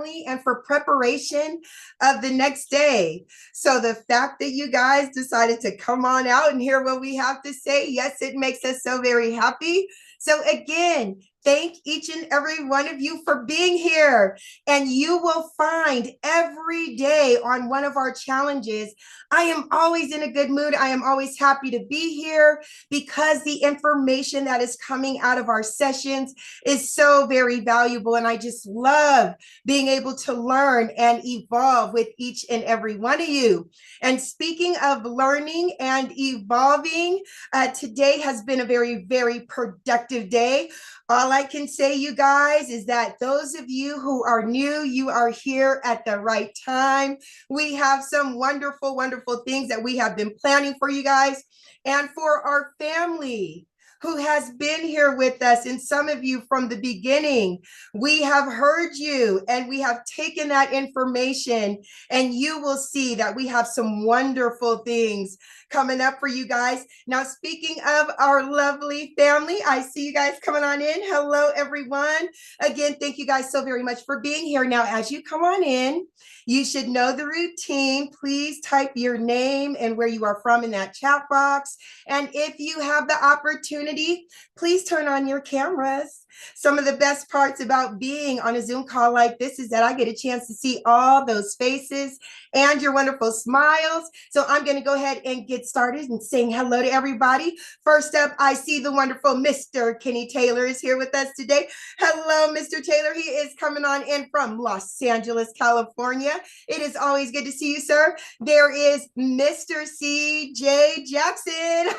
family and for preparation of the next day. So the fact that you guys decided to come on out and hear what we have to say, yes, it makes us so very happy. So again, thank each and every one of you for being here. And you will find every day on one of our challenges, I am always in a good mood. I am always happy to be here because the information that is coming out of our sessions is so very valuable. And I just love being able to learn and evolve with each and every one of you. And speaking of learning and evolving, today has been a very, very productive day. All I can say, you guys, is that those of you who are new, you are here at the right time. We have some wonderful, wonderful things that we have been planning for you guys and for our family who has been here with us, and some of you from the beginning. We have heard you and we have taken that information, and you will see that we have some wonderful things coming up for you guys. Now, speaking of our lovely family, I see you guys coming on in. Hello, everyone. Again, thank you guys so very much for being here. Now, as you come on in, you should know the routine. Please type your name and where you are from in that chat box. And if you have the opportunity, please turn on your cameras. Some of the best parts about being on a Zoom call like this is that I get a chance to see all those faces and your wonderful smiles. So I'm going to go ahead and get started and saying hello to everybody. First up, I see the wonderful Mr. Kenny Taylor is here with us today. Hello, Mr. Taylor. He is coming on in from Los Angeles, California. It is always good to see you, sir. There is Mr. C.J. Jackson.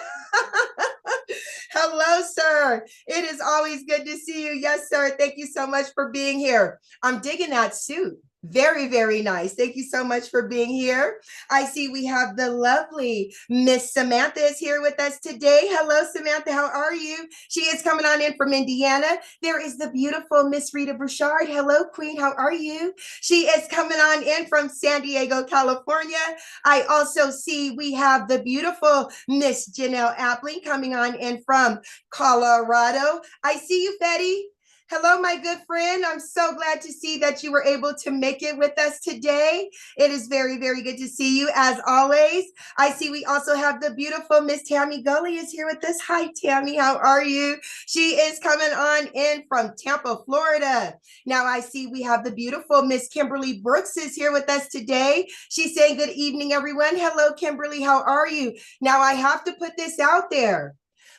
Hello, sir. It is always good to see you. Yes, sir. Thank you so much for being here. I'm digging that suit. Very, very nice. Thank you so much for being here. I see we have the lovely Miss Samantha is here with us today. Hello, Samantha. How are you? She is coming on in from Indiana. There is the beautiful Miss Rita Bouchard. Hello, Queen. How are you? She is coming on in from San Diego, California. I also see we have the beautiful Miss Janelle Appling coming on in from Colorado. I see you, Betty. Hello, my good friend. I'm so glad to see that you were able to make it with us today. It is very, very good to see you as always. I see we also have the beautiful Miss Tammy Gully is here with us. Hi, Tammy. How are you? She is coming on in from Tampa, Florida. Now I see we have the beautiful Miss Kimberly Brooks is here with us today. She's saying good evening, everyone. Hello, Kimberly. How are you? Now I have to put this out there.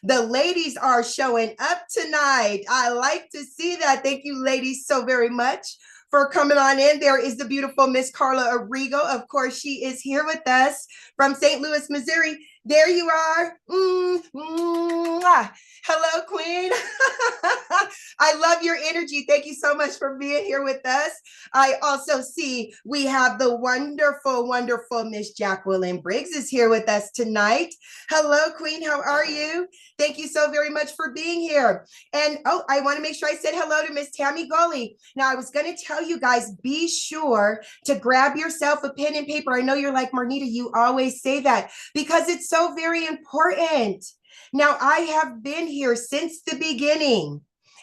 The ladies are showing up tonight. I like to see that. Thank you, ladies, so very much for coming on in. There is the beautiful Miss Carla Arrigo. Of course, she is here with us from St. Louis, Missouri. There you are. Hello, Queen. I love your energy. Thank you so much for being here with us. I also see we have the wonderful, wonderful Miss Jacqueline Briggs is here with us tonight. Hello, Queen. How are you? Thank you so very much for being here. And I want to make sure I said hello to Miss Tammy Gully. Now, I was going to tell you guys, be sure to grab yourself a pen and paper. I know you're like, Marnita, you always say that because it's so very important. Now, I have been here since the beginning.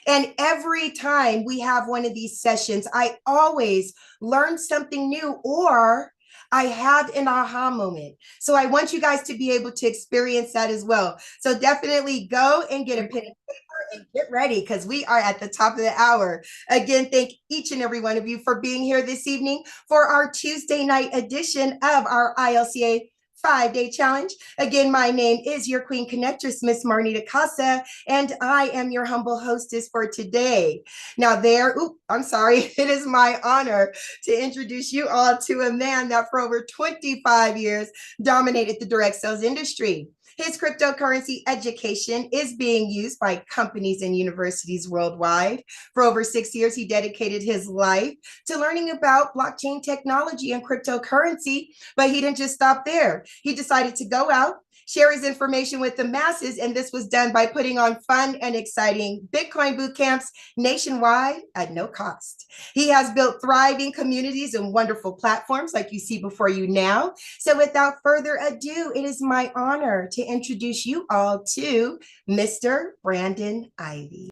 And every time we have one of these sessions, I always learn something new or I have an aha moment. So I want you guys to be able to experience that as well. So definitely go and get a pen and paper and get ready because we are at the top of the hour. Again, thank each and every one of you for being here this evening for our Tuesday night edition of our ILCA 5-day challenge. Again, my name is your Queen Connectress, Miss Marnita Casa, and I am your humble hostess for today. Now it is my honor to introduce you all to a man that for over 25 years dominated the direct sales industry. His cryptocurrency education is being used by companies and universities worldwide. For over 6 years, he dedicated his life to learning about blockchain technology and cryptocurrency, but he didn't just stop there. He decided to go out, share his information with the masses, and this was done by putting on fun and exciting Bitcoin boot camps nationwide at no cost. He has built thriving communities and wonderful platforms like you see before you now. So without further ado, it is my honor to introduce you all to Mr. Brandon Ivey.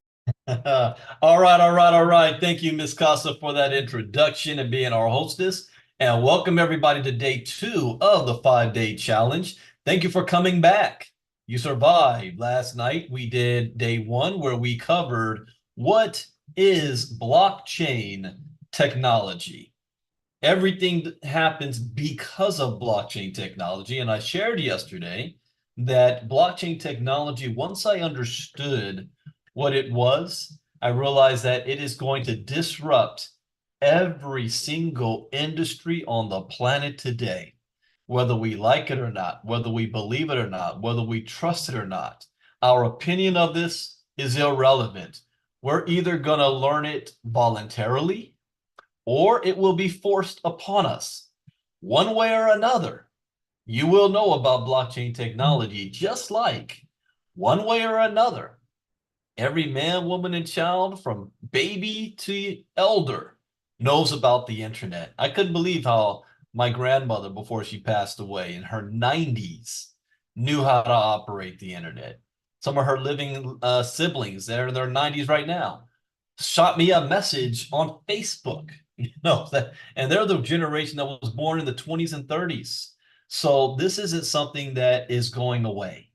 All right, all right, all right. Thank you, Miss Casa, for that introduction and being our hostess. And welcome everybody to day 2 of the 5-day challenge. Thank you for coming back. You survived. Last night we did day 1 where we covered what is blockchain technology. Everything that happens because of blockchain technology. And I shared yesterday that blockchain technology, once I understood what it was, I realized that it is going to disrupt every single industry on the planet today, whether we like it or not, whether we believe it or not, whether we trust it or not. Our opinion of this is irrelevant. We're either going to learn it voluntarily or it will be forced upon us. One way or another, you will know about blockchain technology, just like one way or another, every man, woman, and child from baby to elder knows about the internet. I couldn't believe how my grandmother, before she passed away in her 90s, knew how to operate the internet. Some of her living siblings, they're in their 90s right now, shot me a message on Facebook. And they're the generation that was born in the 20s and 30s. So this isn't something that is going away.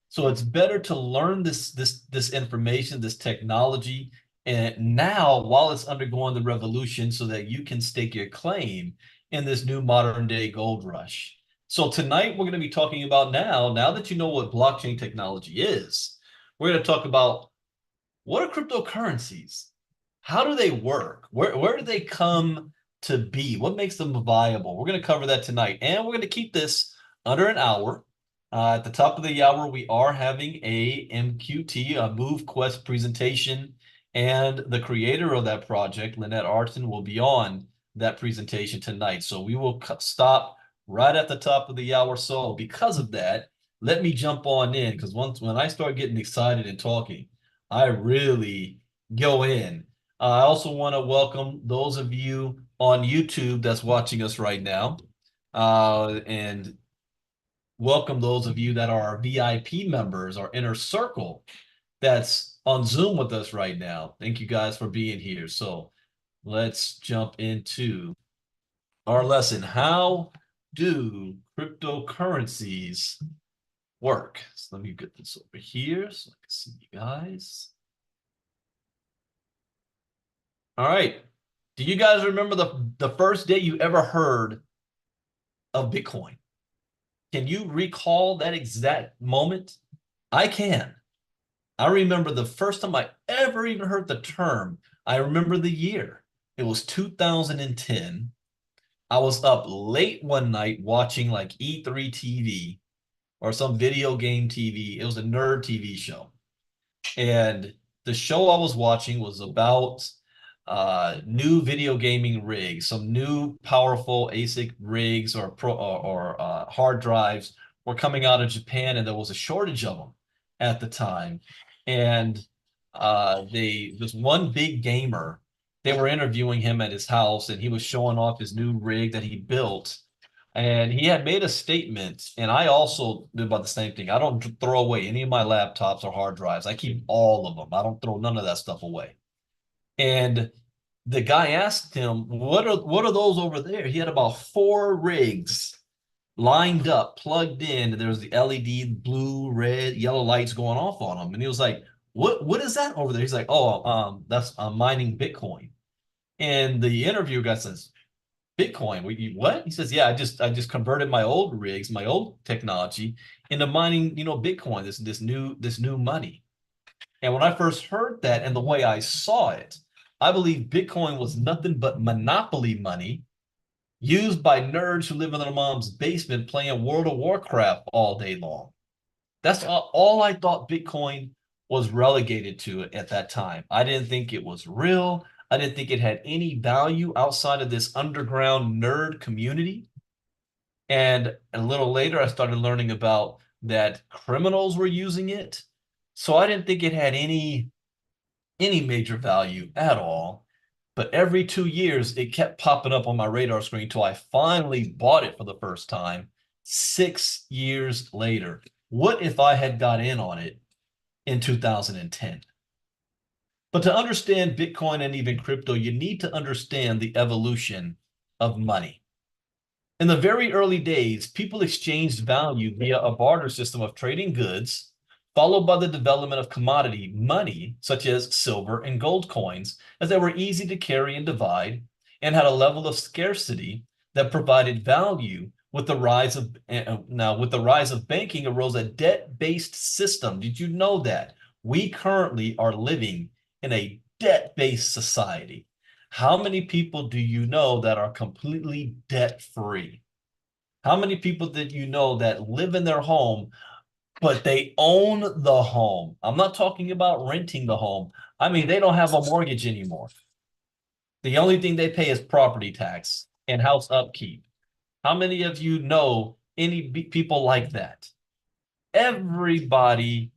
So it's better to learn this information, this technology, and now while it's undergoing the revolution, so that you can stake your claim in this new modern day gold rush. So tonight we're going to be talking about now that you know what blockchain technology is, we're going to talk about what are cryptocurrencies? How do they work? Where do they come to be? What makes them viable? We're going to cover that tonight, and we're going to keep this under an hour. At the top of the hour, we are having a MQT, a Move Quest presentation, and the creator of that project, Lynette Arton, will be on that presentation tonight. So we will stop right at the top of the hour. So because of that, let me jump on in, because when I start getting excited and talking, I really go in. I also want to welcome those of you on YouTube that's watching us right now. And welcome those of you that are VIP members, our inner circle that's on Zoom with us right now. Thank you guys for being here. So let's jump into our lesson. How do cryptocurrencies work? So let me get this over here so I can see you guys. All right. Do you guys remember the first day you ever heard of Bitcoin? Can you recall that exact moment? I can. I remember the first time I ever even heard the term. I remember the year. It was 2010. I was up late one night watching like E3 TV or some video game TV. It was a nerd TV show. And the show I was watching was about new video gaming rigs, some new powerful ASIC rigs or hard drives were coming out of Japan, and there was a shortage of them at the time. And this one big gamer, they were interviewing him at his house, and he was showing off his new rig that he built. And he had made a statement, and I also do about the same thing. I don't throw away any of my laptops or hard drives. I keep all of them. I don't throw none of that stuff away. And the guy asked him, what are those over there? He had about 4 rigs lined up, plugged in. There was the LED blue, red, yellow lights going off on them. And he was like, what is that over there? He's like, oh, that's mining Bitcoin. And the interviewer guy says, Bitcoin. What? He says, yeah, I just converted my old rigs, my old technology into mining, Bitcoin, this new money. And when I first heard that and the way I saw it, I believe Bitcoin was nothing but monopoly money used by nerds who live in their mom's basement playing World of Warcraft all day long. That's all I thought Bitcoin was relegated to at that time. I didn't think it was real. I didn't think it had any value outside of this underground nerd community. And a little later, I started learning about that criminals were using it. So I didn't think it had any major value at all. But every 2 years, it kept popping up on my radar screen until I finally bought it for the first time 6 years later. What if I had got in on it in 2010? But to understand Bitcoin and even crypto, you need to understand the evolution of money. In the very early days, people exchanged value via a barter system of trading goods, followed by the development of commodity money, such as silver and gold coins, as they were easy to carry and divide and had a level of scarcity that provided value. With the rise of banking arose a debt-based system. Did you know that? We currently are living in a debt-based society. How many people do you know that are completely debt-free? How many people did you know that live in their home, but they own the home? I'm not talking about renting the home. I mean, they don't have a mortgage anymore. The only thing they pay is property tax and house upkeep. How many of you know any people like that? Everybody,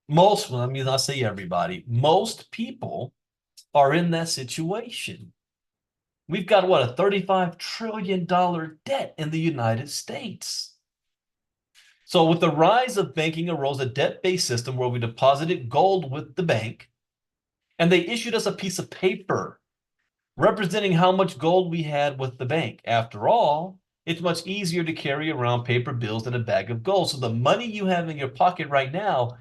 let me not say everybody, most people are in that situation. We've got what, a $35 trillion debt in the United States. So with the rise of banking arose a debt-based system where we deposited gold with the bank, and they issued us a piece of paper representing how much gold we had with the bank. After all, it's much easier to carry around paper bills than a bag of gold. So the money you have in your pocket right now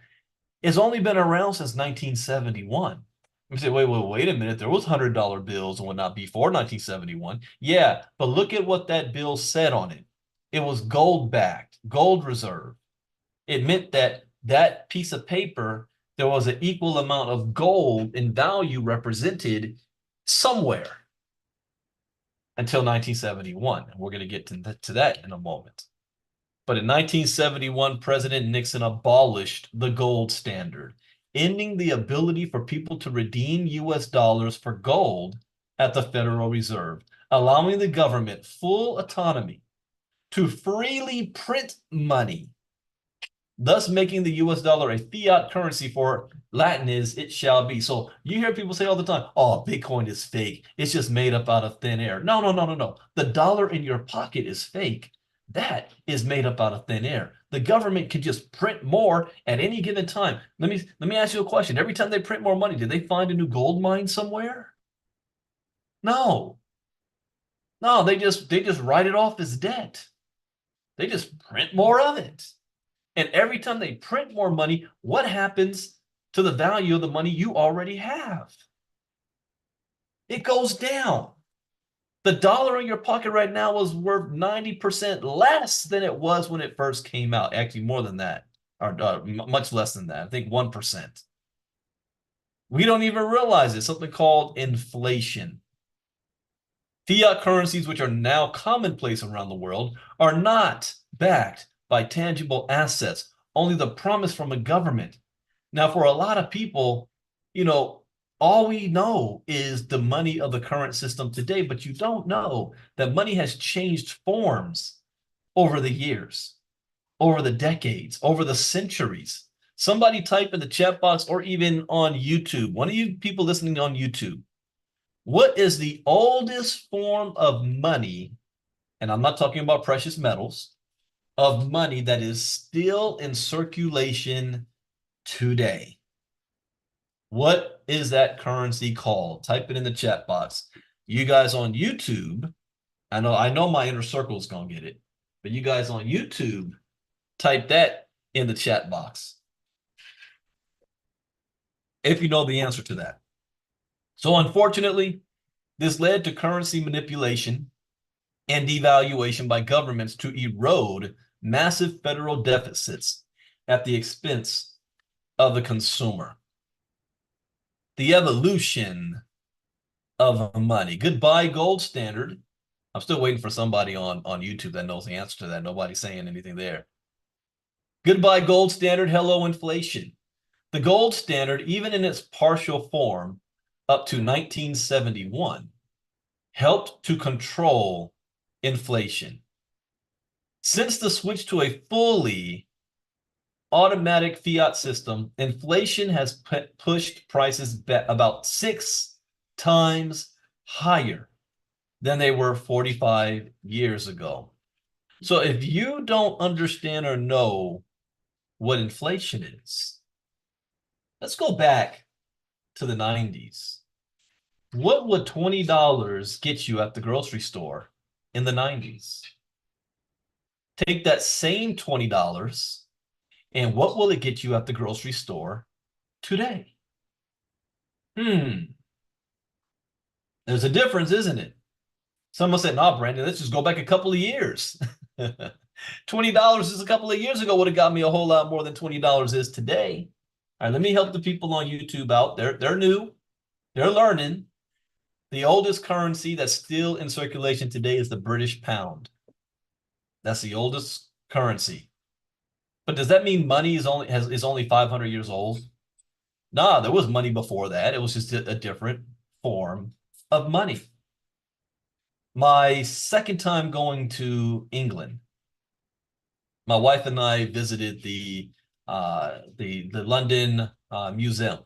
has only been around since 1971. You say, wait a minute. There was $100 bills and whatnot before 1971. Yeah, but look at what that bill said on it. It was gold backed, gold reserve. It meant that that piece of paper, there was an equal amount of gold in value represented somewhere until 1971. And we're going to get to that in a moment. But in 1971, President Nixon abolished the gold standard, ending the ability for people to redeem US dollars for gold at the Federal Reserve, allowing the government full autonomy to freely print money, thus making the US dollar a fiat currency. For Latin is it shall be. So you hear people say all the time, oh, Bitcoin is fake. It's just made up out of thin air. No. The dollar in your pocket is fake. That is made up out of thin air. The government can just print more at any given time. Let me ask you a question. Every time they print more money, do they find a new gold mine somewhere? No. No, they just write it off as debt. They just print more of it. And every time they print more money, what happens to the value of the money you already have? It goes down. The dollar in your pocket right now is worth 90% less than it was when it first came out. Actually, more than that, or much less than that. I think 1%. We don't even realize it. Something called inflation. Fiat currencies, which are now commonplace around the world, are not backed by tangible assets, only the promise from a government. Now, for a lot of people, all we know is the money of the current system today, but you don't know that money has changed forms over the years, over the decades, over the centuries. Somebody type in the chat box or even on YouTube. One of you people listening on YouTube, what is the oldest form of money? And I'm not talking about precious metals, of money that is still in circulation today. What is that currency called? Type it in the chat box. You guys on YouTube, I know my inner circle is going to get it, but you guys on YouTube, type that in the chat box if you know the answer to that. So unfortunately, this led to currency manipulation and devaluation by governments to erode massive federal deficits at the expense of the consumer. The evolution of money. Goodbye, gold standard. I'm still waiting for somebody on YouTube that knows the answer to that. Nobody's saying anything there. Goodbye, gold standard. Hello, inflation. The gold standard, even in its partial form up to 1971, helped to control inflation. Since the switch to a fully automatic fiat system, inflation has pushed prices about 6 times higher than they were 45 years ago. So if you don't understand or know what inflation is, let's go back to the 90s. What would $20 get you at the grocery store in the 90s? Take that same $20 and what will it get you at the grocery store today? There's a difference, isn't it? Someone said, no, Brandon, let's just go back a couple of years. $20 is a couple of years ago would have got me a whole lot more than $20 is today. All right, let me help the people on YouTube out. They're new. They're learning. The oldest currency that's still in circulation today is the British pound. That's the oldest currency. But does that mean money is only 500 years old? Nah, there was money before that. It was just a different form of money. My second time going to England, my wife and I visited the London Museum,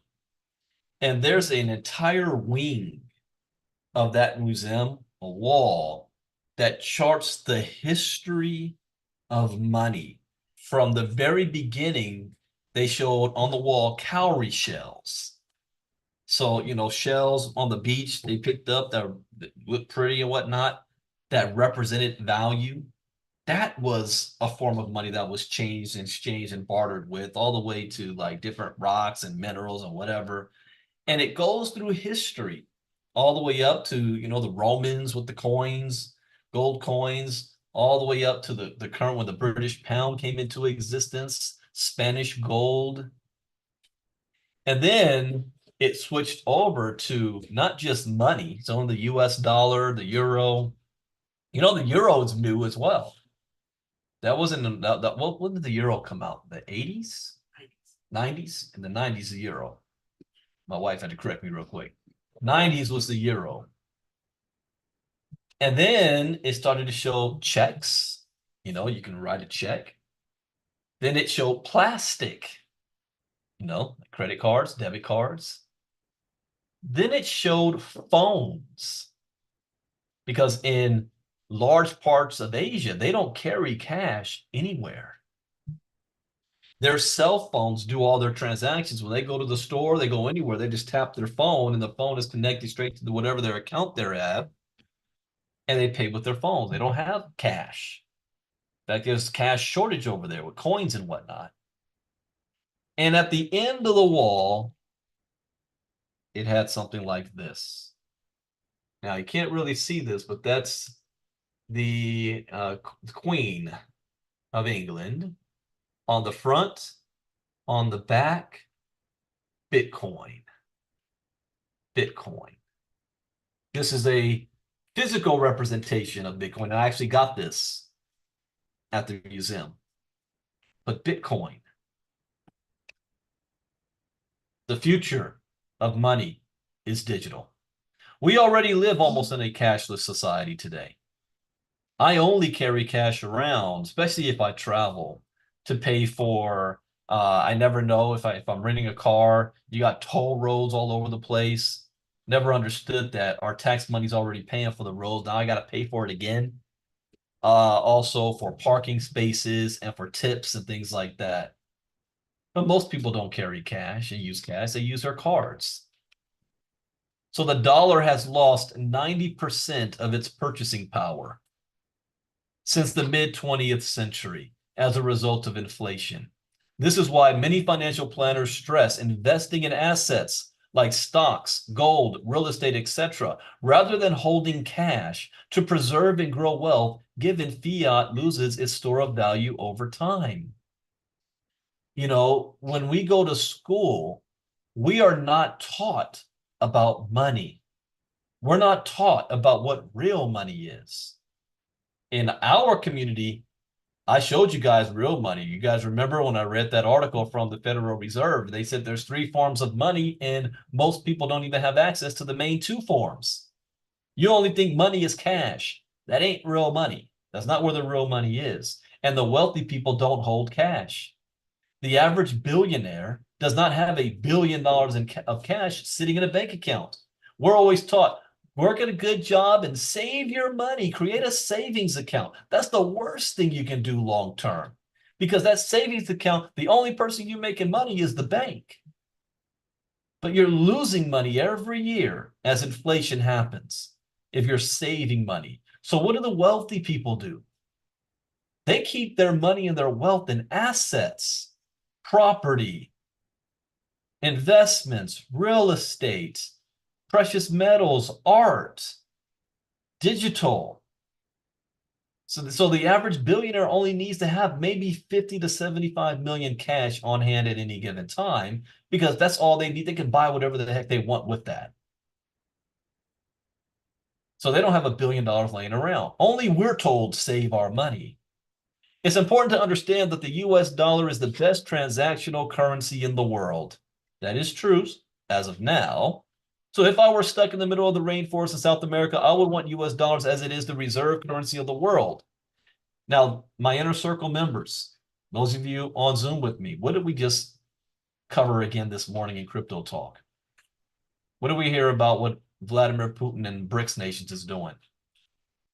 and there's an entire wing of that museum, a wall that charts the history of money. From the very beginning, they showed on the wall cowrie shells. So, you know, shells on the beach they picked up that looked pretty and whatnot, that represented value. That was a form of money that was changed and exchanged and bartered with, all the way to like different rocks and minerals and whatever. And it goes through history all the way up to, you know, the Romans with the coins, gold coins, all the way up to the current when the British pound came into existence, Spanish gold. And then it switched over to not just money, so the US dollar, the euro. You know, the euro is new as well. That wasn't when did the euro come out? The 80s? 90s? In the 90s, the euro. My wife had to correct me real quick. 90s was the euro. And then it started to show checks. You know, you can write a check. Then it showed plastic, you know, credit cards, debit cards. Then it showed phones, because in large parts of Asia, they don't carry cash anywhere. Their cell phones do all their transactions. When they go to the store, they go anywhere, they just tap their phone and the phone is connected straight to whatever their account they're at, and they pay with their phones. They don't have cash. In fact, there's cash shortage over there with coins and whatnot. And at the end of the wall, it had something like this. Now, you can't really see this, but that's the Queen of England. On the front, on the back, Bitcoin. Bitcoin. This is a physical representation of Bitcoin. I actually got this at the museum. But Bitcoin, the future of money is digital. We already live almost in a cashless society today. I only carry cash around, especially if I travel, to pay for, I never know if I'm renting a car, you got toll roads all over the place. Never understood that our tax money's already paying for the roads. Now I got to pay for it again. Also for parking spaces and for tips and things like that. But most people don't carry cash and use cash. They use their cards. So the dollar has lost 90% of its purchasing power since the mid-20th century as a result of inflation. This is why many financial planners stress investing in assets like stocks, gold, real estate, etc., rather than holding cash to preserve and grow wealth, given fiat loses its store of value over time. You know, when we go to school, we are not taught about money. We're not taught about what real money is. In our community, I showed you guys real money. You guys remember when I read that article from the Federal Reserve? They said there's 3 forms of money and most people don't even have access to the main 2 forms. You only think money is cash. That ain't real money. That's not where the real money is. And the wealthy people don't hold cash. The average billionaire does not have $1 billion of cash sitting in a bank account. We're always taught, work at a good job and save your money. Create a savings account. That's the worst thing you can do long term, because that savings account, the only person you're making money is the bank. but you're losing money every year as inflation happens if you're saving money. So what do the wealthy people do? They keep their money and their wealth in assets, property, investments, real estate, precious metals, art, digital. So the average billionaire only needs to have maybe 50 to 75 million cash on hand at any given time, because that's all they need. They can buy whatever the heck they want with that. So they don't have $1 billion laying around. Only we're told save our money. It's important to understand that the US dollar is the best transactional currency in the world. That is true as of now. So if I were stuck in the middle of the rainforest in South America, I would want US dollars, as it is the reserve currency of the world. Now, my inner circle members, those of you on Zoom with me, what did we just cover again this morning in Crypto Talk? What did we hear about what Vladimir Putin and BRICS nations is doing?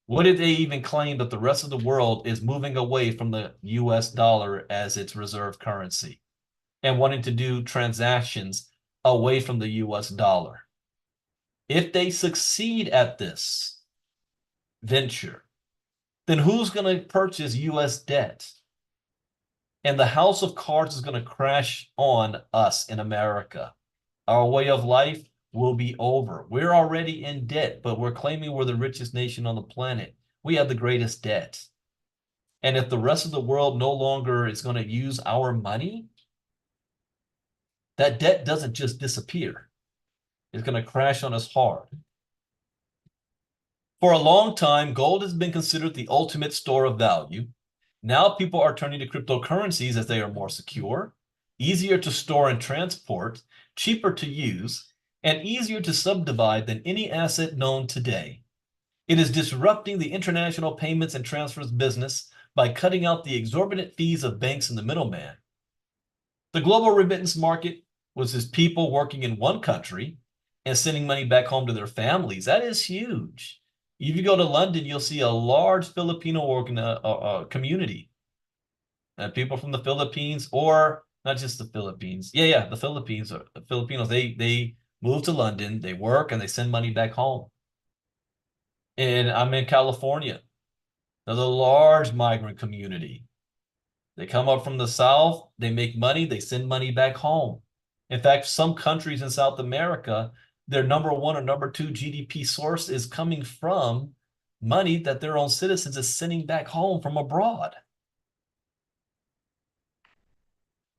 What did they even claim that the rest of the world is moving away from the US dollar as its reserve currency and wanting to do transactions away from the US dollar? If they succeed at this venture, then who's going to purchase US debt? And the house of cards is going to crash on us in America. Our way of life will be over. We're already in debt, but we're claiming we're the richest nation on the planet. We have the greatest debt. And if the rest of the world no longer is going to use our money, that debt doesn't just disappear. It's going to crash on us hard. For a long time, gold has been considered the ultimate store of value. Now people are turning to cryptocurrencies as they are more secure, easier to store and transport, cheaper to use, and easier to subdivide than any asset known today. It is disrupting the international payments and transfers business by cutting out the exorbitant fees of banks and the middleman. The global remittance market was just people working in one country and sending money back home to their families. That is huge. If you go to London, you'll see a large Filipino community. People from the Philippines, or not just the Philippines. Yeah, the Philippines, the Filipinos, they move to London, they work, and they send money back home. And I'm in California. There's a large migrant community. They come up from the South, they make money, they send money back home. In fact, some countries in South America, their number one or number two GDP source is coming from money that their own citizens is sending back home from abroad.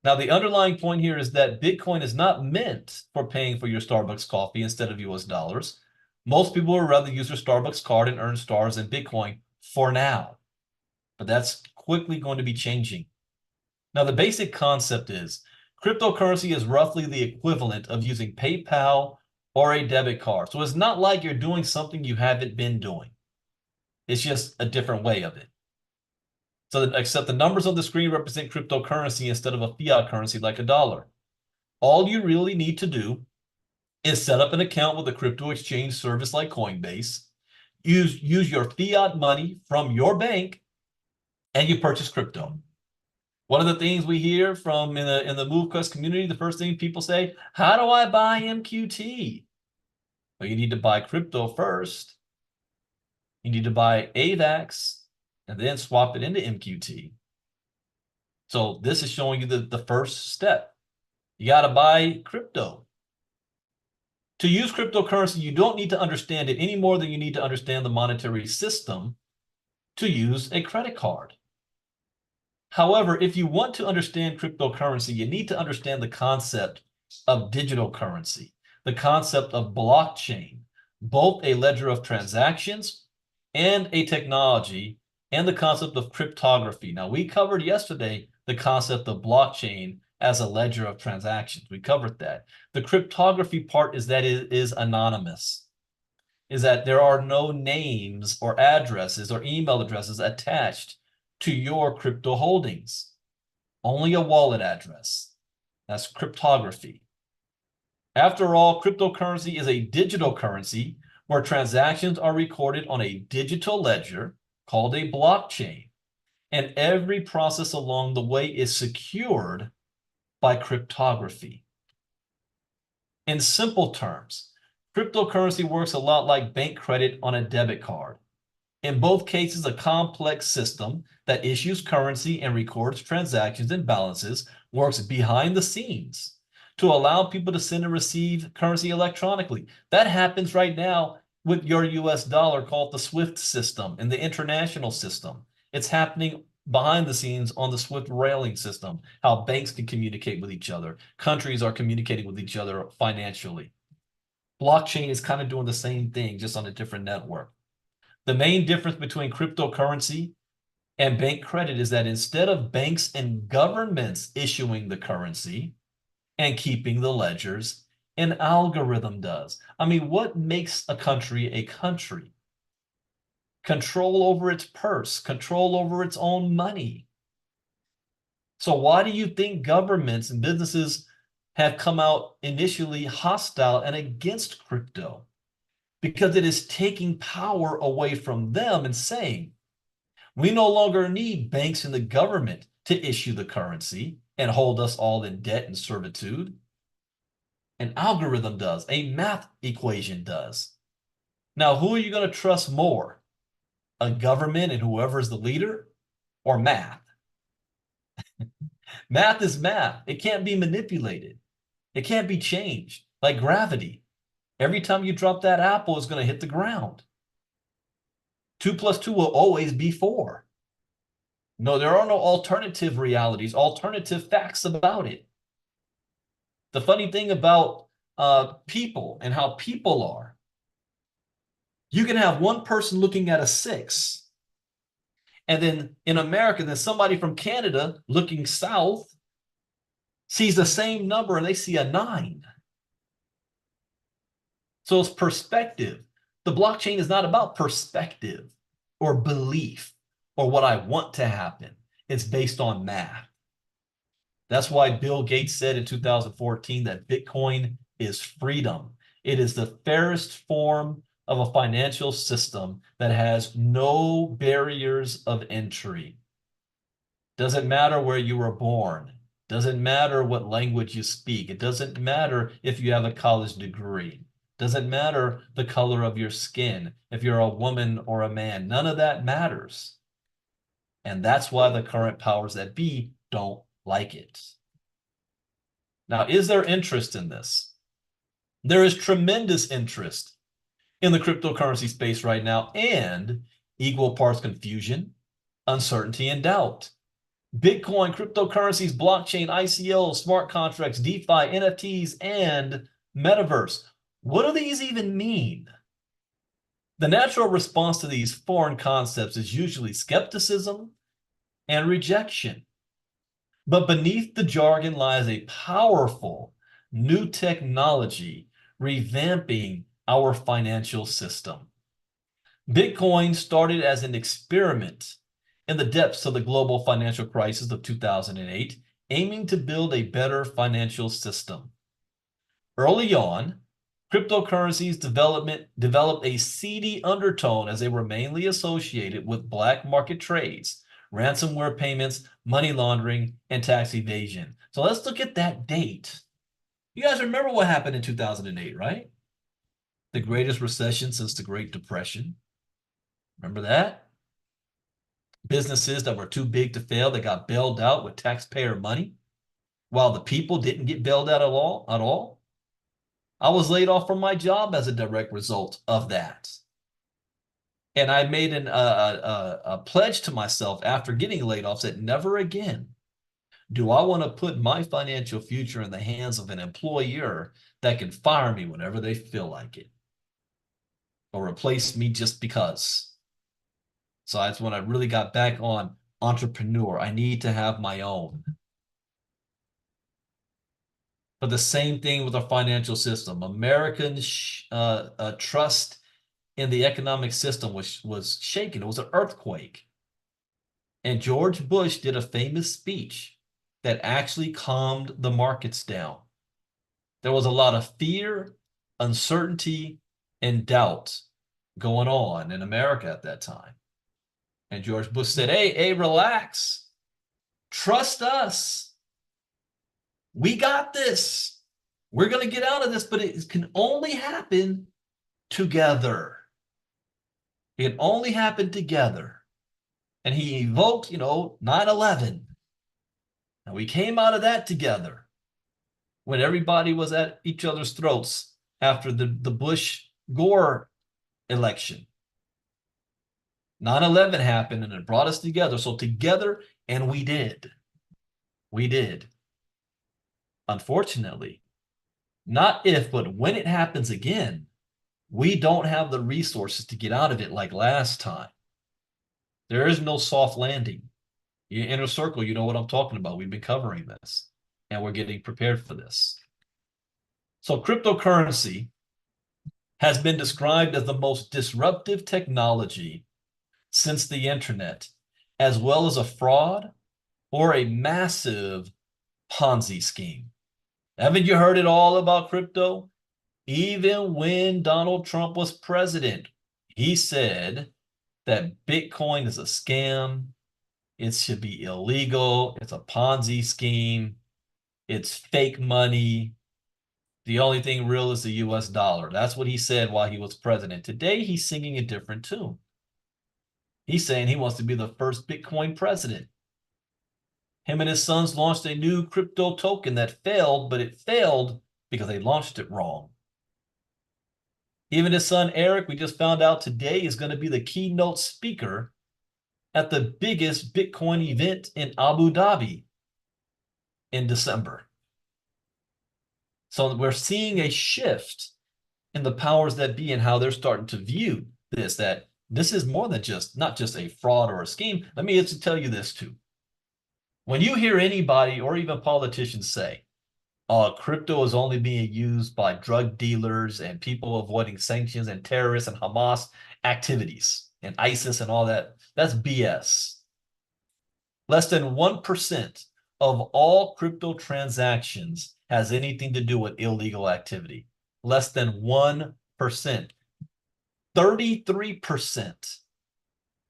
Now, the underlying point here is that Bitcoin is not meant for paying for your Starbucks coffee instead of US dollars. Most people would rather use their Starbucks card and earn stars in Bitcoin for now. But that's quickly going to be changing. Now, the basic concept is cryptocurrency is roughly the equivalent of using PayPal or a debit card. So it's not like you're doing something you haven't been doing. It's just a different way of it. So that, except the numbers on the screen represent cryptocurrency instead of a fiat currency like a dollar. All you really need to do is set up an account with a crypto exchange service like Coinbase, use your fiat money from your bank, and you purchase crypto. One of the things we hear from in the MoveQuest community, the first thing people say, how do I buy MQT? Well, you need to buy crypto first. You need to buy AVAX and then swap it into MQT. So this is showing you the first step. You got to buy crypto. To use cryptocurrency, you don't need to understand it any more than you need to understand the monetary system to use a credit card. However, if you want to understand cryptocurrency, you need to understand the concept of digital currency, the concept of blockchain, both a ledger of transactions and a technology, and the concept of cryptography. Now, we covered yesterday the concept of blockchain as a ledger of transactions. We covered that. The cryptography part is that it is anonymous, is that there are no names or addresses or email addresses attached to your crypto holdings. Only a wallet address. That's cryptography. After all, cryptocurrency is a digital currency where transactions are recorded on a digital ledger called a blockchain, and every process along the way is secured by cryptography. In simple terms, cryptocurrency works a lot like bank credit on a debit card. In both cases, a complex system that issues currency and records transactions and balances works behind the scenes to allow people to send and receive currency electronically. That happens right now with your US dollar, called the SWIFT system and the international system. It's happening behind the scenes on the SWIFT railing system, how banks can communicate with each other. Countries are communicating with each other financially. Blockchain is kind of doing the same thing, just on a different network. The main difference between cryptocurrency and bank credit is that instead of banks and governments issuing the currency and keeping the ledgers, an algorithm does. I mean, what makes a country? Control over its purse, control over its own money. So why do you think governments and businesses have come out initially hostile and against crypto? Because it is taking power away from them and saying, we no longer need banks and the government to issue the currency and hold us all in debt and servitude. An algorithm does, a math equation does. Now, who are you going to trust more? A government and whoever is the leader, or math? Math is math. It can't be manipulated. It can't be changed, like gravity. Every time you drop that apple, it's going to hit the ground. 2 plus 2 will always be 4. No, there are no alternative realities, alternative facts about it. The funny thing about people and how people are, you can have one person looking at a 6, and then in America, then somebody from Canada looking south sees the same number and they see a 9. So it's perspective. The blockchain is not about perspective or belief or what I want to happen. It's based on math. That's why Bill Gates said in 2014 that Bitcoin is freedom. It is the fairest form of a financial system that has no barriers of entry. Doesn't matter where you were born. Doesn't matter what language you speak. It doesn't matter if you have a college degree. Doesn't matter the color of your skin, if you're a woman or a man. None of that matters. And that's why the current powers that be don't like it. Now, is there interest in this? There is tremendous interest in the cryptocurrency space right now, and equal parts confusion, uncertainty, and doubt. Bitcoin, cryptocurrencies, blockchain, ICO, smart contracts, DeFi, NFTs, and metaverse. What do these even mean? The natural response to these foreign concepts is usually skepticism and rejection. But beneath the jargon lies a powerful new technology revamping our financial system. Bitcoin started as an experiment in the depths of the global financial crisis of 2008, aiming to build a better financial system. Early on, cryptocurrencies developed a seedy undertone as they were mainly associated with black market trades, ransomware payments, money laundering, and tax evasion. So let's look at that date. You guys remember what happened in 2008, right? The greatest recession since the Great Depression. Remember that? Businesses that were too big to fail, that got bailed out with taxpayer money, while the people didn't get bailed out at all. I was laid off from my job as a direct result of that. And I made a pledge to myself after getting laid off that never again do I want to put my financial future in the hands of an employer that can fire me whenever they feel like it or replace me just because. So that's when I really got back on entrepreneur. I need to have my own. But the same thing with our financial system. American trust in the economic system was shaken. It was an earthquake. And George Bush did a famous speech that actually calmed the markets down. There was a lot of fear, uncertainty, and doubt going on in America at that time. And George Bush said, hey, relax. Trust us. We got this. We're going to get out of this, but it can only happen together. It can only happen together. And he evoked, 9/11. And we came out of that together when everybody was at each other's throats after the Bush-Gore election. 9/11 happened and it brought us together. So together, and we did. We did. Unfortunately, not if, but when it happens again, we don't have the resources to get out of it like last time. There is no soft landing. Your inner circle, you know what I'm talking about. We've been covering this, and we're getting prepared for this. So cryptocurrency has been described as the most disruptive technology since the internet, as well as a fraud or a massive Ponzi scheme. Haven't you heard it all about crypto? Even when Donald Trump was president, he said that Bitcoin is a scam. It should be illegal. It's a Ponzi scheme. It's fake money. The only thing real is the US dollar. That's what he said while he was president. Today, he's singing a different tune. He's saying he wants to be the first Bitcoin president. Him and his sons launched a new crypto token that failed, but it failed because they launched it wrong. Even his son, Eric, we just found out today, is going to be the keynote speaker at the biggest Bitcoin event in Abu Dhabi in December. So we're seeing a shift in the powers that be and how they're starting to view this, that this is more than not just a fraud or a scheme. Let me just tell you this too. When you hear anybody or even politicians say, crypto is only being used by drug dealers and people avoiding sanctions and terrorists and Hamas activities and ISIS and all that, that's BS. Less than 1% of all crypto transactions has anything to do with illegal activity. Less than 1%. 33%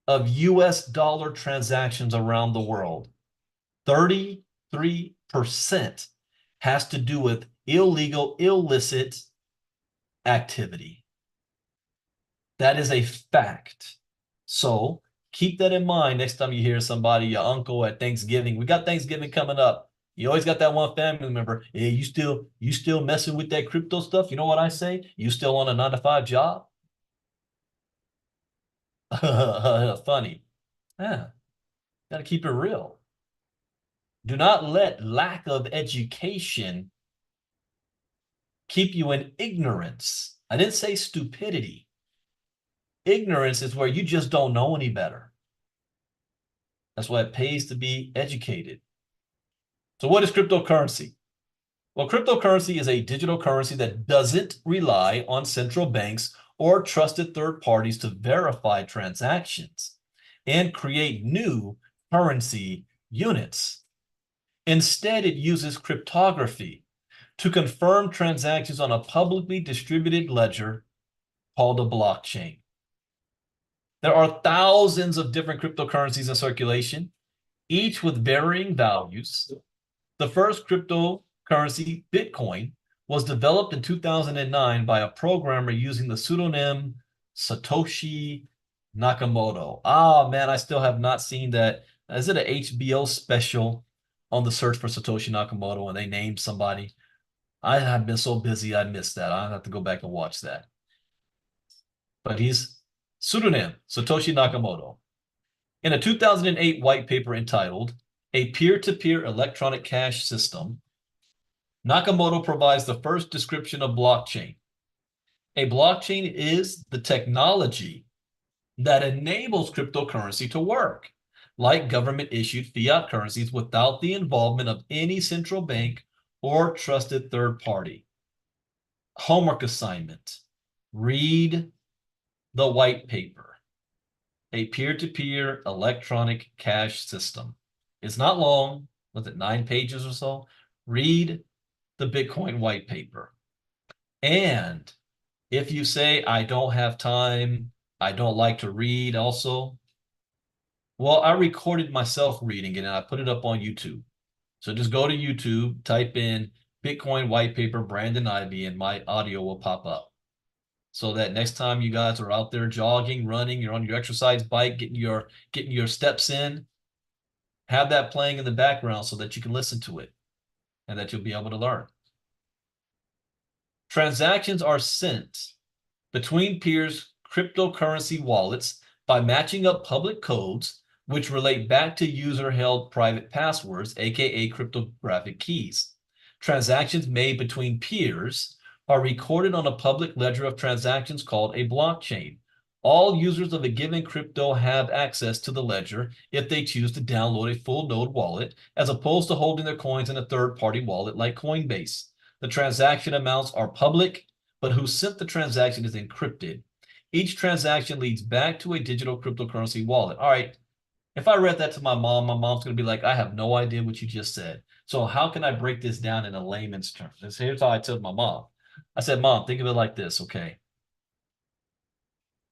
of US dollar transactions around the world, 33% has to do with illegal, illicit activity. That is a fact. So keep that in mind next time you hear somebody, your uncle at Thanksgiving. We got Thanksgiving coming up. You always got that one family member. Hey, you still messing with that crypto stuff? You know what I say? You still on a 9-to-5 job? Funny. Yeah, got to keep it real. Do not let lack of education keep you in ignorance. I didn't say stupidity. Ignorance is where you just don't know any better. That's why it pays to be educated. So what is cryptocurrency? Well, cryptocurrency is a digital currency that doesn't rely on central banks or trusted third parties to verify transactions and create new currency units. Instead, it uses cryptography to confirm transactions on a publicly distributed ledger called a blockchain. There are thousands of different cryptocurrencies in circulation, each with varying values. The first cryptocurrency, Bitcoin, was developed in 2009 by a programmer using the pseudonym Satoshi Nakamoto. Ah, man, I still have not seen that. Is it an HBO special on the search for Satoshi Nakamoto and they named somebody? I have been so busy, I missed that. I'll have to go back and watch that. But he's pseudonym Satoshi Nakamoto. In a 2008 white paper entitled A Peer-to-Peer Electronic Cash System, Nakamoto provides the first description of blockchain. A blockchain is the technology that enables cryptocurrency to work, like government-issued fiat currencies, without the involvement of any central bank or trusted third party. Homework assignment: read the white paper. A peer-to-peer electronic cash system. It's not long. Was it 9 pages or so? Read the Bitcoin white paper. And if you say, I don't have time, I don't like to read also, well, I recorded myself reading it and I put it up on YouTube. So just go to YouTube, type in Bitcoin white paper, Brandon Ivey, and my audio will pop up. So that next time you guys are out there jogging, running, you're on your exercise bike, getting your steps in, have that playing in the background so that you can listen to it and that you'll be able to learn. Transactions are sent between peers' cryptocurrency wallets by matching up public codes which relate back to user-held private passwords, aka cryptographic keys. Transactions made between peers are recorded on a public ledger of transactions called a blockchain. All users of a given crypto have access to the ledger if they choose to download a full node wallet, as opposed to holding their coins in a third-party wallet like Coinbase. The transaction amounts are public, but who sent the transaction is encrypted. Each transaction leads back to a digital cryptocurrency wallet. All right, if I read that to my mom's going to be like, I have no idea what you just said. So how can I break this down in a layman's terms? And here's how I told my mom. I said, Mom, think of it like this, okay?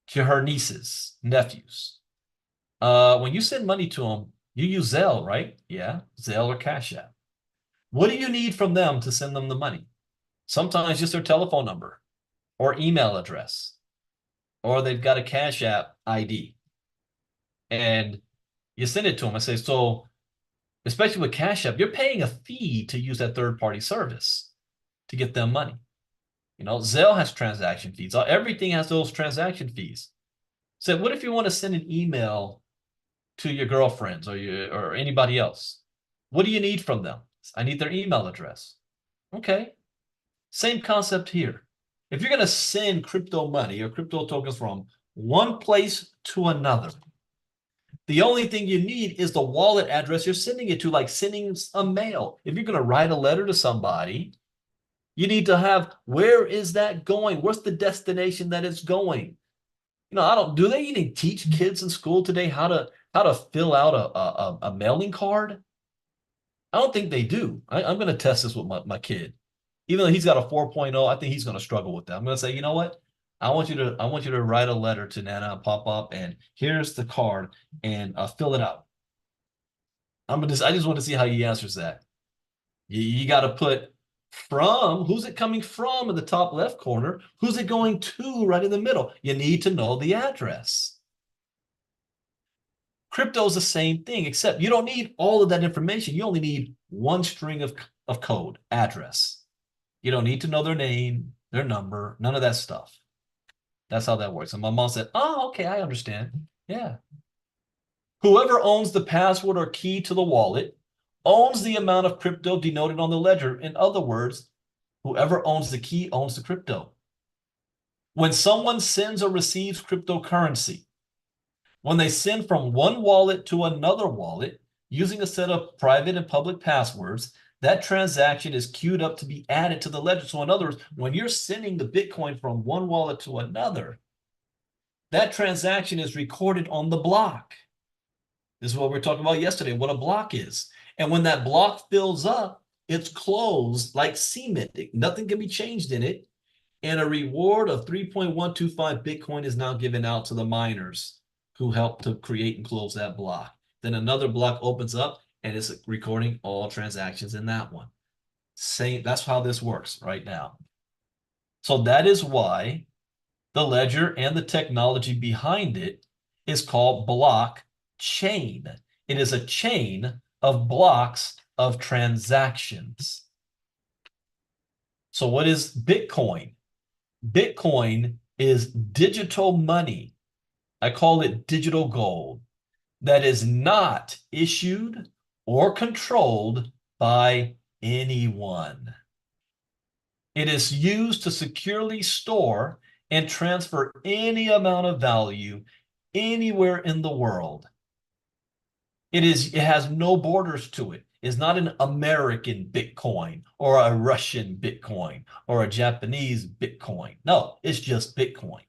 To her nieces, nephews. When you send money to them, you use Zelle, right? Yeah, Zelle or Cash App. What do you need from them to send them the money? Sometimes just their telephone number or email address, or they've got a Cash App ID. And you send it to them. I say, so especially with Cash App, you're paying a fee to use that third-party service to get them money. You know, Zelle has transaction fees. Everything has those transaction fees. So what if you want to send an email to your girlfriends or anybody else? What do you need from them? I need their email address. Okay. Same concept here. If you're going to send crypto money or crypto tokens from one place to another, the only thing you need is the wallet address you're sending it to, like sending a mail. If you're going to write a letter to somebody, you need to have, where is that going? What's the destination that it's going? You know, do they even teach kids in school today how to fill out a mailing card? I don't think they do. I'm going to test this with my kid. Even though he's got a 4.0, I think he's going to struggle with that. I'm going to say, you know what? I want you to write a letter to Nana and Pop Up, and here's the card, and fill it out. I just want to see how he answers that. You got to put from, who's it coming from in the top left corner? Who's it going to right in the middle? You need to know the address. Crypto is the same thing, except you don't need all of that information. You only need one string of code, address. You don't need to know their name, their number, none of that stuff. That's how that works. And my mom said, oh, okay, I understand. Yeah. Whoever owns the password or key to the wallet owns the amount of crypto denoted on the ledger. In other words, whoever owns the key owns the crypto. When someone sends or receives cryptocurrency, when they send from one wallet to another wallet using a set of private and public passwords, that transaction is queued up to be added to the ledger. So in other words, when you're sending the Bitcoin from one wallet to another, that transaction is recorded on the block. This is what we were talking about yesterday, what a block is. And when that block fills up, it's closed like cement. Nothing can be changed in it. And a reward of 3.125 Bitcoin is now given out to the miners who helped to create and close that block. Then another block opens up and it's recording all transactions in that one. That's how this works right now. So that is why the ledger and the technology behind it is called blockchain. It is a chain of blocks of transactions. So what is Bitcoin? Bitcoin is digital money. I call it digital gold that is not issued or controlled by anyone. It is used to securely store and transfer any amount of value anywhere in the world. It has no borders to it. It's not an American Bitcoin or a Russian Bitcoin or a Japanese Bitcoin. No, it's just Bitcoin.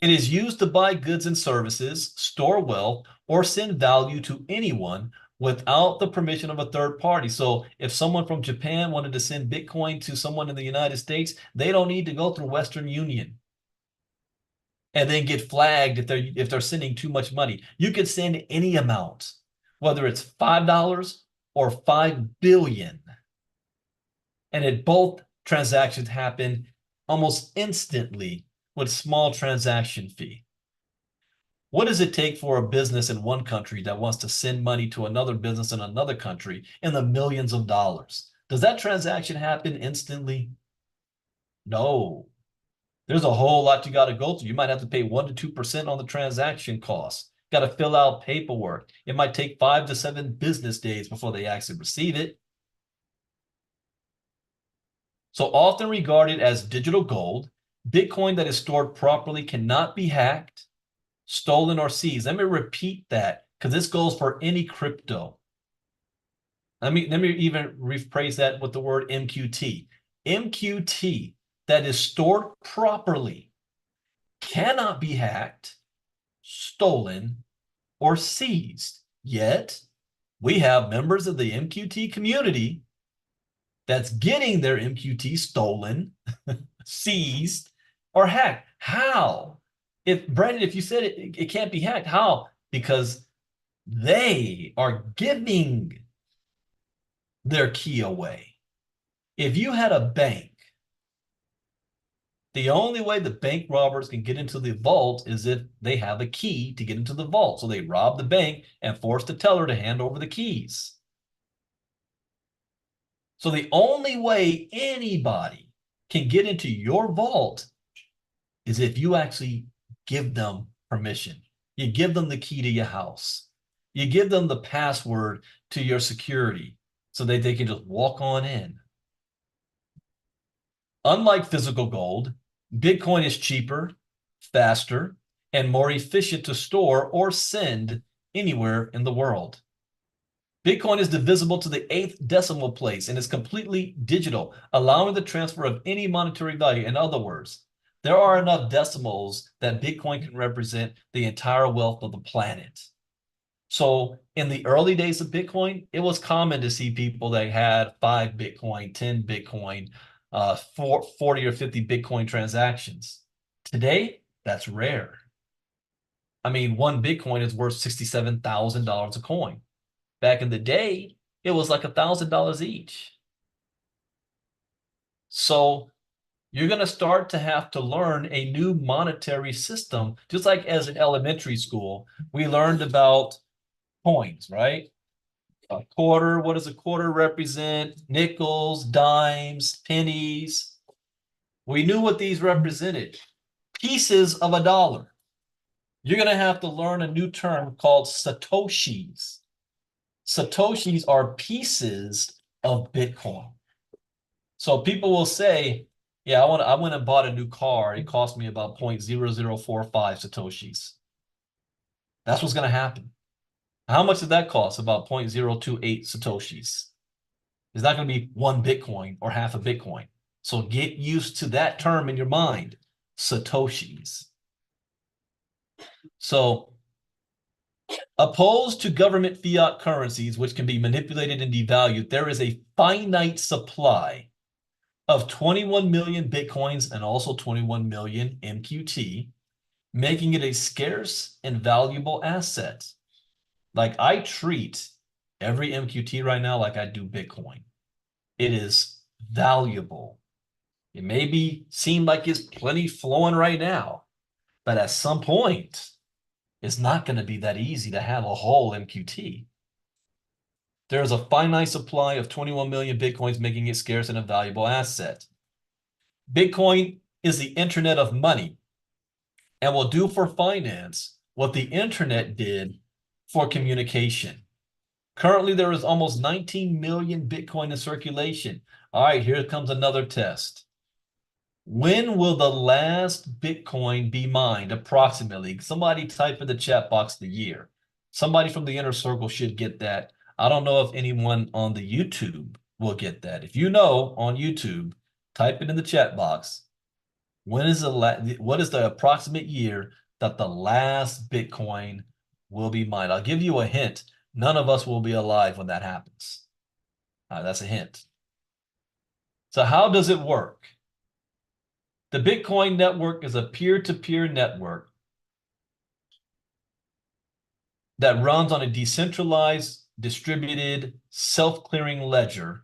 It is used to buy goods and services, store wealth, or send value to anyone without the permission of a third party. So if someone from Japan wanted to send Bitcoin to someone in the United States, they don't need to go through Western Union and then get flagged if they're sending too much money. You could send any amount, whether it's $5 or $5 billion. both transactions happen almost instantly with small transaction fee. What does it take for a business in one country that wants to send money to another business in another country in the millions of dollars? Does that transaction happen instantly? No. There's a whole lot you got to go through. You might have to pay 1 to 2% on the transaction costs. Got to fill out paperwork. It might take 5 to 7 business days before they actually receive it. So often regarded as digital gold, Bitcoin that is stored properly cannot be hacked, stolen, or seized. Let me repeat that because this goes for any crypto. Let me even rephrase that with the word MQT. MQT that is stored properly cannot be hacked, stolen, or seized. Yet, we have members of the MQT community that's getting their MQT stolen, seized, or hacked. How? Brandon, if you said it can't be hacked, how? Because they are giving their key away. If you had a bank, the only way the bank robbers can get into the vault is if they have a key to get into the vault. So they rob the bank and force the teller to hand over the keys. So the only way anybody can get into your vault is if you actually give them permission. You give them the key to your house. You give them the password to your security so that they can just walk on in. Unlike physical gold, Bitcoin is cheaper, faster, and more efficient to store or send anywhere in the world. Bitcoin is divisible to the 8th decimal place and is completely digital, allowing the transfer of any monetary value. In other words, there are enough decimals that Bitcoin can represent the entire wealth of the planet. So in the early days of Bitcoin, it was common to see people that had 5 Bitcoin, 10 Bitcoin, 40 or 50 Bitcoin transactions. Today, that's rare. I mean, 1 Bitcoin is worth $67,000 a coin. Back in the day, it was like $1,000 each. So you're going to start to have to learn a new monetary system, just like as in elementary school, we learned about coins, right? A quarter, what does a quarter represent? Nickels, dimes, pennies. We knew what these represented. Pieces of a dollar. You're going to have to learn a new term called satoshis. Satoshis are pieces of Bitcoin. So people will say, yeah, I went and bought a new car. It cost me about 0.0045 Satoshis. That's what's going to happen. How much did that cost? About 0.028 Satoshis. It's not going to be 1 Bitcoin or half a Bitcoin. So get used to that term in your mind, Satoshis. So opposed to government fiat currencies, which can be manipulated and devalued, there is a finite supply of 21 million Bitcoins and also 21 million MQT, making it a scarce and valuable asset. Like I treat every MQT right now like I do Bitcoin. It is valuable. It may seem like it's plenty flowing right now, but at some point, it's not going to be that easy to have a whole MQT. There is a finite supply of 21 million Bitcoins, making it scarce and a valuable asset. Bitcoin is the internet of money and will do for finance what the internet did for communication. Currently, there is almost 19 million Bitcoin in circulation. All right, here comes another test. When will the last Bitcoin be mined approximately? Somebody type in the chat box the year. Somebody from the inner circle should get that. I don't know if anyone on the YouTube will get that. If you know on YouTube, type it in the chat box. What is the approximate year that the last Bitcoin will be mined? I'll give you a hint. None of us will be alive when that happens. That's a hint. So how does it work? The Bitcoin network is a peer-to-peer network that runs on a decentralized, distributed, self-clearing ledger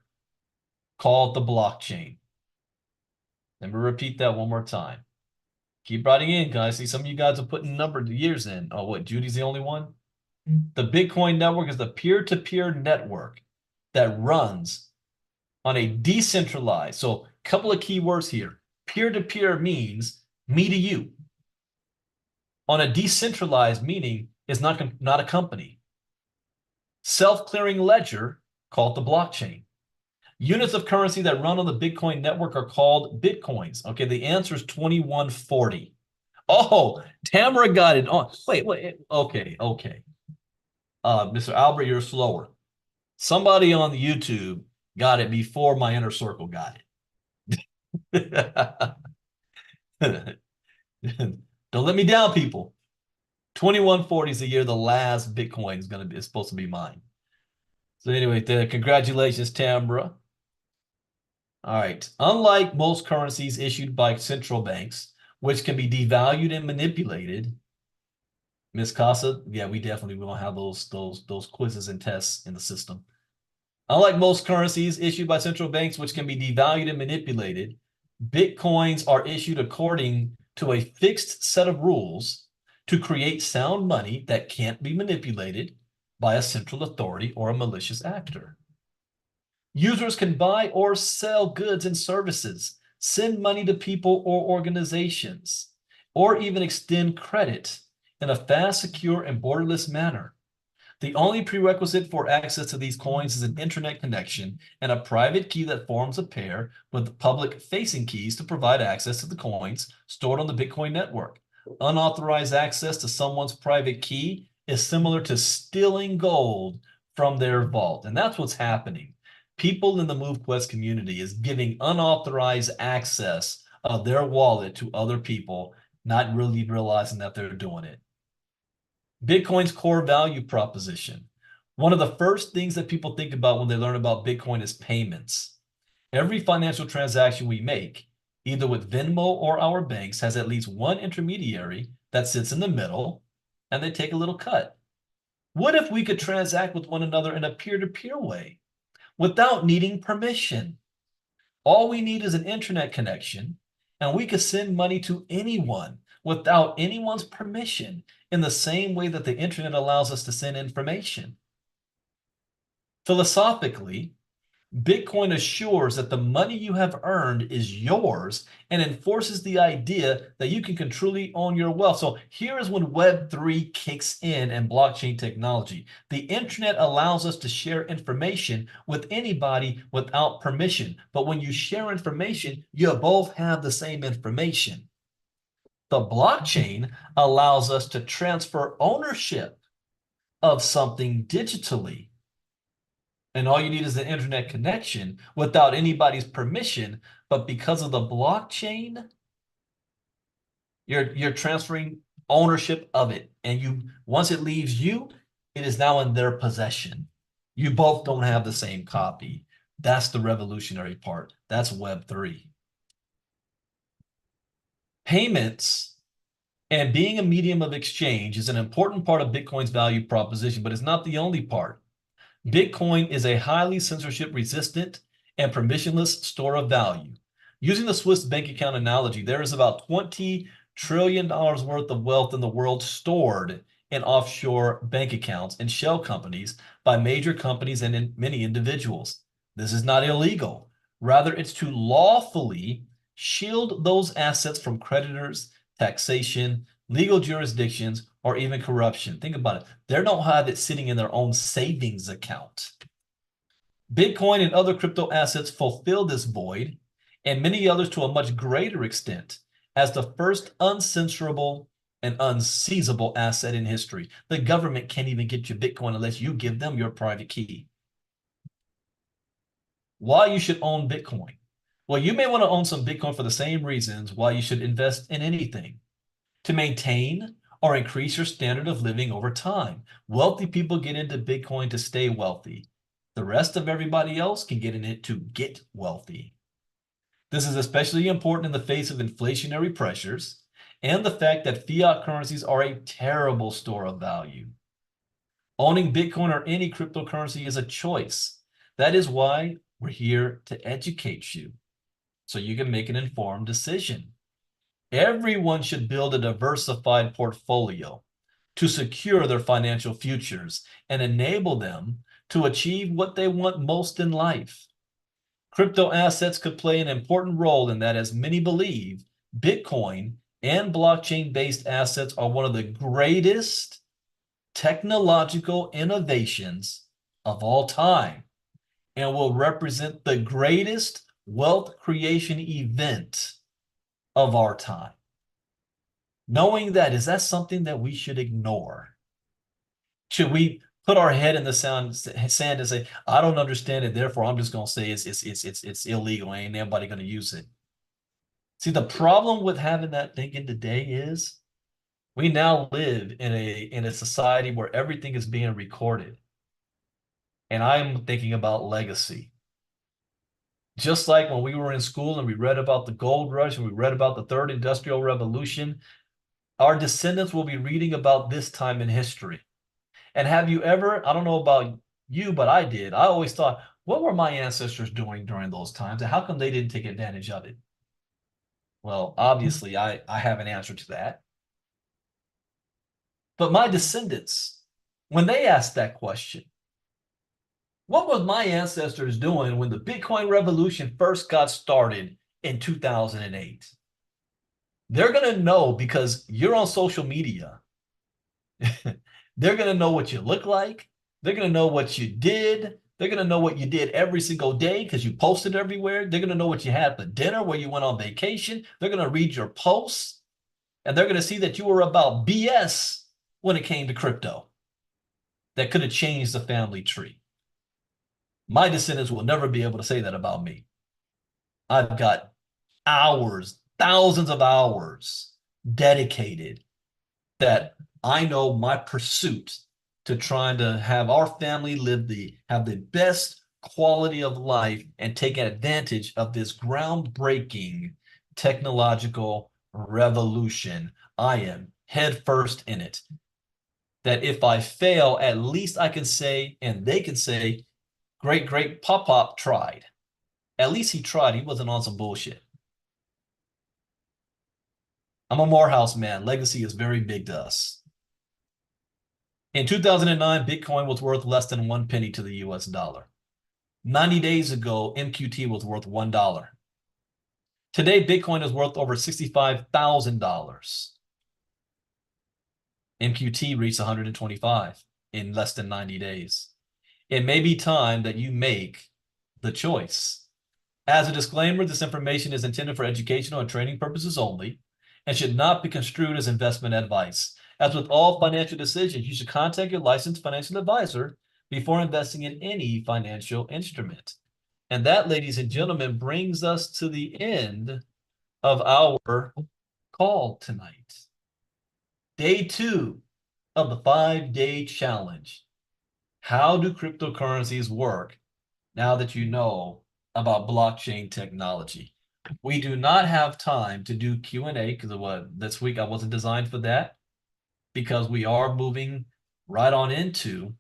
called the blockchain. Let me repeat that one more time. Keep writing in, guys. See, some of you guys are putting numbered years in. Oh, what? Judy's the only one? The Bitcoin network is the peer-to-peer network that runs on a decentralized. So, a couple of key words here. Peer-to-peer means me to you. On a decentralized meaning is not a company. Self-clearing ledger called the blockchain. Units of currency that run on the Bitcoin network are called Bitcoins. Okay, the answer is 2140. Oh, Tamara got it. Oh, wait. Okay. Mr. Albert, you're slower. Somebody on the YouTube got it before my inner circle got it. Don't let me down, people. 2140 is the year the last Bitcoin is supposed to be mine. So anyway, congratulations, Tamara. All right. Unlike most currencies issued by central banks, which can be devalued and manipulated, Ms. Casa, yeah, we definitely will have those quizzes and tests in the system. Unlike most currencies issued by central banks, which can be devalued and manipulated, Bitcoins are issued according to a fixed set of rules to create sound money that can't be manipulated by a central authority or a malicious actor. Users can buy or sell goods and services, send money to people or organizations, or even extend credit in a fast, secure, and borderless manner. The only prerequisite for access to these coins is an internet connection and a private key that forms a pair with public-facing keys to provide access to the coins stored on the Bitcoin network. Unauthorized access to someone's private key is similar to stealing gold from their vault, and that's what's happening. People in the MoveQuest community is giving unauthorized access of their wallet to other people, not really realizing that they're doing it. Bitcoin's core value proposition. One of the first things that people think about when they learn about Bitcoin is payments. Every financial transaction we make, either with Venmo or our banks, has at least one intermediary that sits in the middle, and they take a little cut. What if we could transact with one another in a peer-to-peer way without needing permission? All we need is an internet connection, and we could send money to anyone without anyone's permission in the same way that the internet allows us to send information. Philosophically, Bitcoin assures that the money you have earned is yours and enforces the idea that you can truly own your wealth. So here is when Web3 kicks in and blockchain technology. The internet allows us to share information with anybody without permission. But when you share information, you both have the same information. The blockchain allows us to transfer ownership of something digitally. And all you need is an internet connection without anybody's permission. But because of the blockchain, you're transferring ownership of it. And once it leaves you, it is now in their possession. You both don't have the same copy. That's the revolutionary part. That's Web3. Payments and being a medium of exchange is an important part of Bitcoin's value proposition, but it's not the only part. Bitcoin is a highly censorship-resistant and permissionless store of value. Using the Swiss bank account analogy, there is about $20 trillion worth of wealth in the world stored in offshore bank accounts and shell companies by major companies and in many individuals. This is not illegal. Rather, it's to lawfully shield those assets from creditors, taxation, legal jurisdictions, or even corruption. Think about it. They don't have it sitting in their own savings account. Bitcoin and other crypto assets fulfill this void, and many others to a much greater extent, as the first uncensorable and unseizable asset in history. The government can't even get you Bitcoin unless you give them your private key. Why you should own Bitcoin? Well, you may want to own some Bitcoin for the same reasons why you should invest in anything. To maintain or increase your standard of living over time. Wealthy people get into Bitcoin to stay wealthy. The rest of everybody else can get in it to get wealthy. This is especially important in the face of inflationary pressures and the fact that fiat currencies are a terrible store of value. Owning Bitcoin or any cryptocurrency is a choice. That is why We're here to educate you so you can make an informed decision. Everyone should build a diversified portfolio to secure their financial futures and enable them to achieve what they want most in life. Crypto assets could play an important role in that, as many believe, Bitcoin and blockchain-based assets are one of the greatest technological innovations of all time and will represent the greatest wealth creation event of our time. Knowing that, is that something that we should ignore? Should we put our head in the sand and say, I don't understand it, therefore I'm just going to say it's illegal, ain't nobody going to use it? See, the problem with having that thinking today is we now live in a society where everything is being recorded. And I'm thinking about legacy. Just like when we were in school and we read about the gold rush and we read about the third industrial revolution, our descendants will be reading about this time in history. And have you ever, I don't know about you, but I did. I always thought, what were my ancestors doing during those times? And how come they didn't take advantage of it? Well, obviously, I have an answer to that. But my descendants, when they ask that question, what was my ancestors doing when the Bitcoin revolution first got started in 2008? They're going to know because you're on social media. They're going to know what you look like. They're going to know what you did. They're going to know what you did every single day because you posted everywhere. They're going to know what you had for dinner, where you went on vacation. They're going to read your posts, and they're going to see that you were about BS when it came to crypto. That could have changed the family tree. My descendants will never be able to say that about me. I've got hours, thousands of hours dedicated that I know my pursuit to trying to have our family have the best quality of life and take advantage of this groundbreaking technological revolution. I am headfirst in it. That if I fail, at least I can say, and they can say, great Pop tried. At least he tried. He wasn't on some bullshit. I'm a Morehouse man. Legacy is very big to us. In 2009, Bitcoin was worth less than 1 penny to the US dollar. 90 days ago, MQT was worth $1. Today, Bitcoin is worth over $65,000. MQT reached 125 in less than 90 days. It may be time that you make the choice. As a disclaimer, this information is intended for educational and training purposes only and should not be construed as investment advice. As with all financial decisions, you should contact your licensed financial advisor before investing in any financial instrument. And that, ladies and gentlemen, brings us to the end of our call tonight. Day 2 of the 5-day challenge. How do cryptocurrencies work now that you know about blockchain technology? We do not have time to do Q&A because this week I wasn't designed for that, because we are moving right on into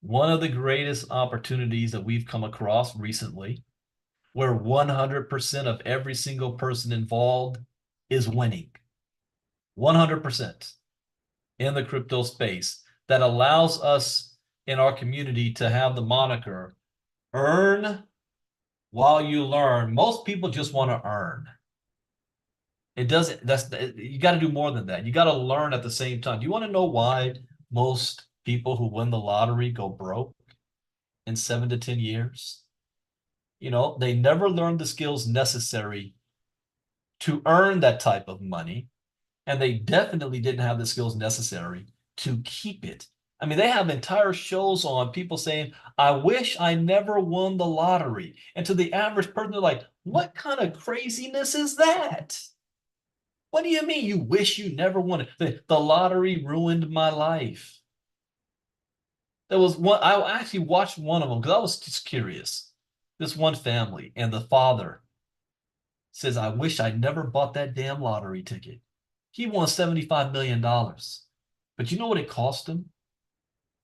one of the greatest opportunities that we've come across recently, where 100% of every single person involved is winning. 100% in the crypto space, that allows us in our community to have the moniker earn while you learn. Most people just want to earn. It doesn't, you got to do more than that. You got to learn at the same time. Do you want to know why most people who win the lottery go broke in 7 to 10 years? You know, they never learned the skills necessary to earn that type of money, and they definitely didn't have the skills necessary to keep it. I mean, they have entire shows on people saying, I wish I never won the lottery. And to the average person, they're like, what kind of craziness is that? What do you mean you wish you never won it? The lottery ruined my life. There was one, I actually watched one of them because I was just curious. This one family, and the father says, I wish I never bought that damn lottery ticket. He won $75 million. But you know what it cost him?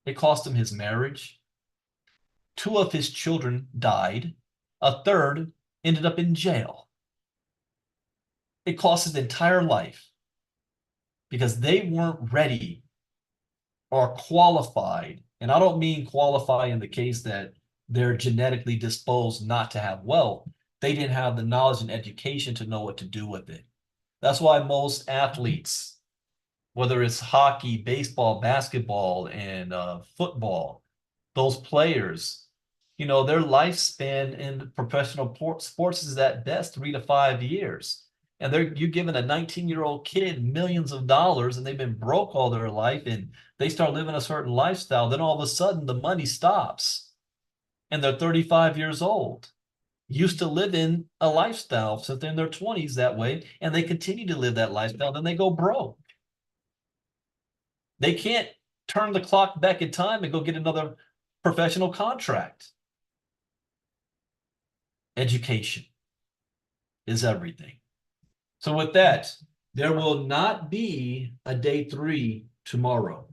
It cost him his marriage. 2 of his children died. A third ended up in jail. It cost his entire life because they weren't ready or qualified. And I don't mean qualify in the case that they're genetically disposed not to have wealth. They didn't have the knowledge and education to know what to do with it. That's why most athletes, whether it's hockey, baseball, basketball, and football, those players, their lifespan in professional sports is at best 3 to 5 years. And you're giving a 19-year-old kid millions of dollars and they've been broke all their life and they start living a certain lifestyle. Then all of a sudden the money stops and they're 35 years old. Used to live in a lifestyle since they're in their 20s that way, and they continue to live that lifestyle, then they go broke. They can't turn the clock back in time and go get another professional contract. Education is everything. So with that, there will not be a day 3 tomorrow.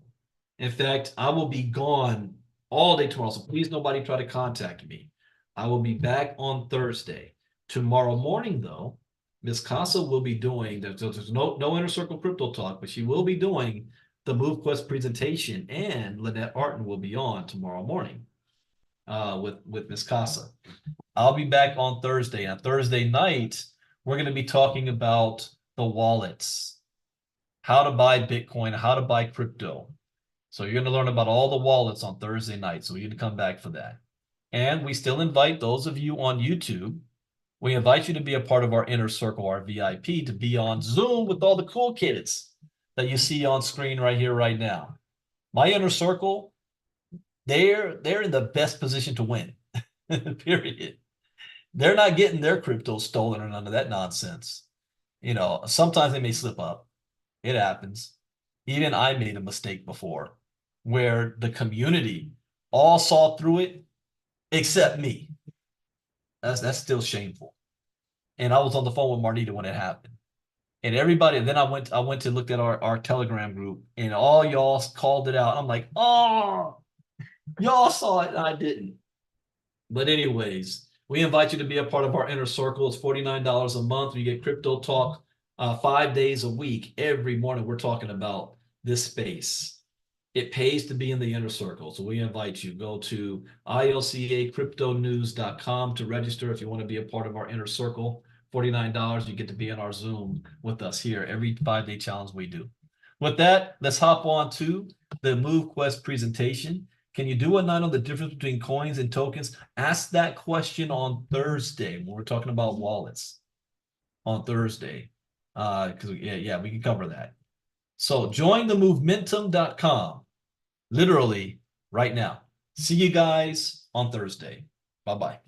In fact, I will be gone all day tomorrow, so please nobody try to contact me. I will be back on Thursday. Tomorrow morning, though, Ms. Casa will be doing, there's no Inner Circle Crypto Talk, but she will be doing the MoveQuest presentation, and Lynette Artin will be on tomorrow morning with Ms. Casa. I'll be back on Thursday. On Thursday night, we're going to be talking about the wallets, how to buy Bitcoin, how to buy crypto. So you're going to learn about all the wallets on Thursday night. So you need to come back for that. And we still invite those of you on YouTube. We invite you to be a part of our Inner Circle, our VIP, to be on Zoom with all the cool kids that you see on screen right here, right now. My Inner Circle, they're in the best position to win, period. They're not getting their crypto stolen or none of that nonsense. Sometimes they may slip up. It happens. Even I made a mistake before where the community all saw through it except me. That's still shameful. And I was on the phone with Marnita when it happened. And everybody, then I went to look at our Telegram group and all y'all called it out. I'm like, oh, y'all saw it and I didn't. But anyways, we invite you to be a part of our Inner Circle. It's $49 a month. You get crypto talk 5 days a week. Every morning we're talking about this space. It pays to be in the Inner Circle. So we invite you. Go to ilcacryptonews.com to register if you want to be a part of our Inner Circle. $49, you get to be in our Zoom with us here every 5-day challenge we do. With that, let's hop on to the MoveQuest presentation. Can you do a night on the difference between coins and tokens? Ask that question on Thursday when we're talking about wallets on Thursday. Because we can cover that. So join the movementum.com literally right now. See you guys on Thursday. Bye-bye.